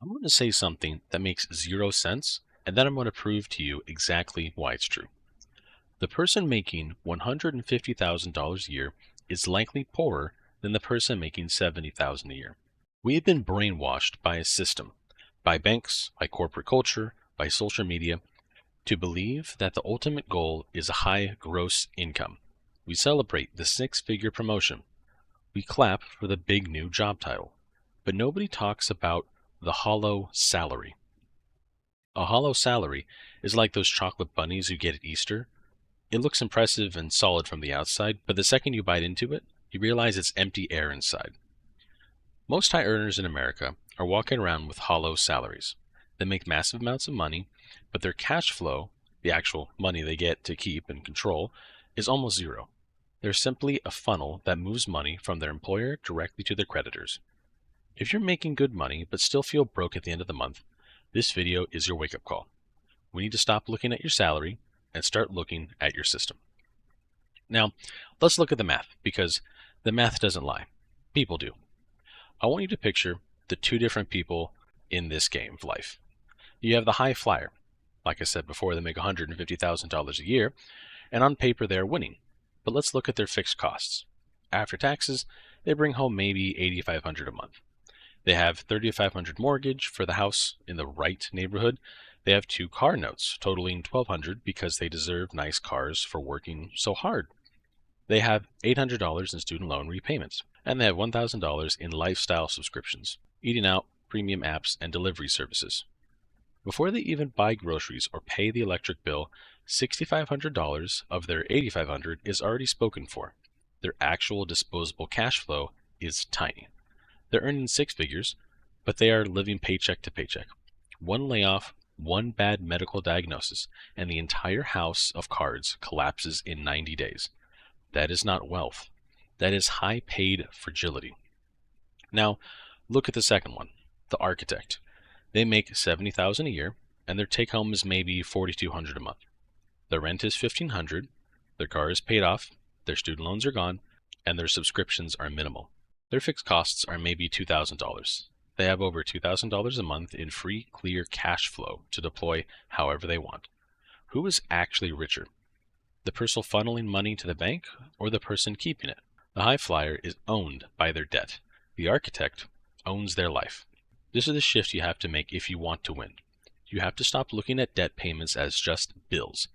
I'm going to say something that makes zero sense, and then I'm going to prove to you exactly why it's true. The person making $150,000 a year is likely poorer than the person making $70,000 a year. We have been brainwashed by a system, by banks, by corporate culture, by social media, to believe that the ultimate goal is a high gross income. We celebrate the six-figure promotion. We clap for the big new job title. But nobody talks about the hollow salary. A hollow salary is like those chocolate bunnies you get at Easter. It looks impressive and solid from the outside, but the second you bite into it, you realize it's empty air inside. Most high earners in America are walking around with hollow salaries. They make massive amounts of money, but their cash flow, the actual money they get to keep and control, is almost zero. They're simply a funnel that moves money from their employer directly to their creditors. If you're making good money but still feel broke at the end of the month, this video is your wake-up call. We need to stop looking at your salary and start looking at your system. Now, let's look at the math, because the math doesn't lie. People do. I want you to picture the two different people in this game of life. You have the high flyer. Like I said before, they make $150,000 a year, and on paper they're winning. But let's look at their fixed costs. After taxes, they bring home maybe $8,500 a month. They have $3,500 mortgage for the house in the right neighborhood. They have 2 car notes totaling $1,200 because they deserve nice cars for working so hard. They have $800 in student loan repayments, and they have $1,000 in lifestyle subscriptions, eating out, premium apps, and delivery services. Before they even buy groceries or pay the electric bill, $6,500 of their $8,500 is already spoken for. Their actual disposable cash flow is tiny. They're earning 6 figures, but they are living paycheck to paycheck. One layoff, one bad medical diagnosis, and the entire house of cards collapses in 90 days. That is not wealth. That is high-paid fragility. Now, look at the second one, the architect. They make $70,000 a year, and their take-home is maybe $4,200 a month. Their rent is $1,500, their car is paid off, their student loans are gone, and their subscriptions are minimal. Their fixed costs are maybe $2,000. They have over $2,000 a month in free, clear cash flow to deploy however they want. Who is actually richer? The person funneling money to the bank or the person keeping it? The high flyer is owned by their debt. The architect owns their life. This is the shift you have to make if you want to win. You have to stop looking at debt payments as just bills.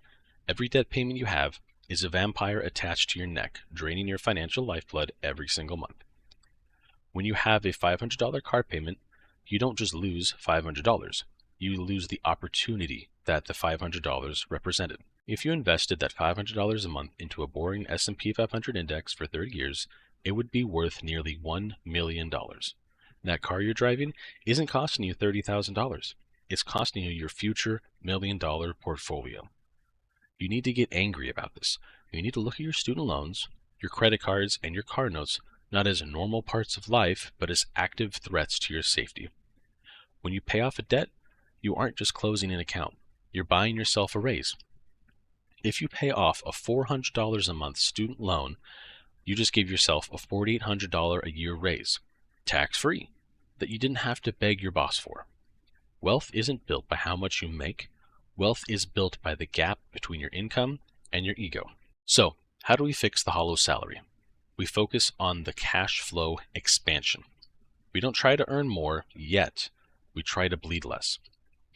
Every debt payment you have is a vampire attached to your neck, draining your financial lifeblood every single month. When you have a $500 car payment, you don't just lose $500. You lose the opportunity that the $500 represented. If you invested that $500 a month into a boring S&P 500 index for 30 years, it would be worth nearly $1 million. That car you're driving isn't costing you $30,000. It's costing you your future $1 million portfolio. You need to get angry about this. You need to look at your student loans, your credit cards, and your car notes not as normal parts of life, but as active threats to your safety. When you pay off a debt, you aren't just closing an account. You're buying yourself a raise. If you pay off a $400 a month student loan, you just give yourself a $4,800 a year raise, tax-free, that you didn't have to beg your boss for. Wealth isn't built by how much you make. Wealth is built by the gap between your income and your ego. So, how do we fix the hollow salary? We focus on the cash flow expansion. We don't try to earn more yet. We try to bleed less.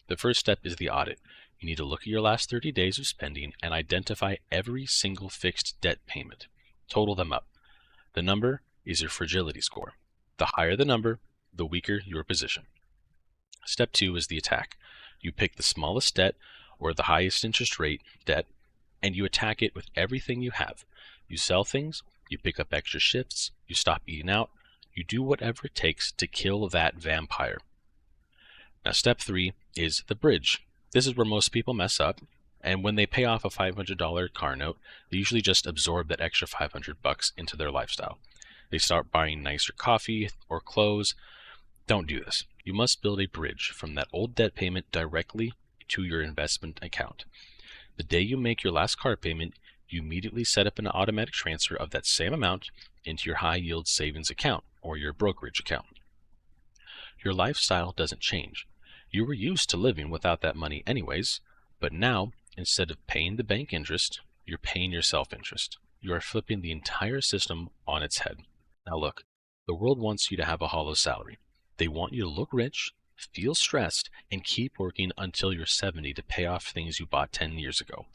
The first step is the audit. You need to look at your last 30 days of spending and identify every single fixed debt payment. Total them up. The number is your fragility score. The higher the number, the weaker your position. Step 2 is the attack. You pick the smallest debt or the highest interest rate debt, and you attack it with everything you have. You sell things, you pick up extra shifts, you stop eating out, you do whatever it takes to kill that vampire. Now, step 3 is the bridge. This is where most people mess up, and when they pay off a $500 car note, they usually just absorb that extra $500 into their lifestyle. They start buying nicer coffee or clothes. Don't do this. You must build a bridge from that old debt payment directly to your investment account. The day you make your last car payment, you immediately set up an automatic transfer of that same amount into your high yield savings account or your brokerage account. Your lifestyle doesn't change. You were used to living without that money anyways, but now, instead of paying the bank interest, you're paying yourself interest. You are flipping the entire system on its head. Now look, the world wants you to have a hollow salary. They want you to look rich, feel stressed, and keep working until you're 70 to pay off things you bought 10 years ago.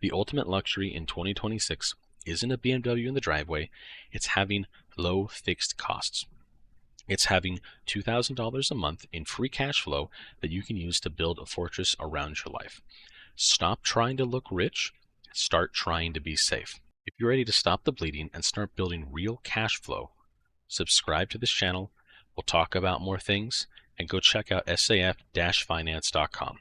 The ultimate luxury in 2026 isn't a BMW in the driveway, it's having low fixed costs. It's having $2,000 a month in free cash flow that you can use to build a fortress around your life. Stop trying to look rich, start trying to be safe. If you're ready to stop the bleeding and start building real cash flow, subscribe to this channel. We'll talk about more things, and go check out saf-finance.com.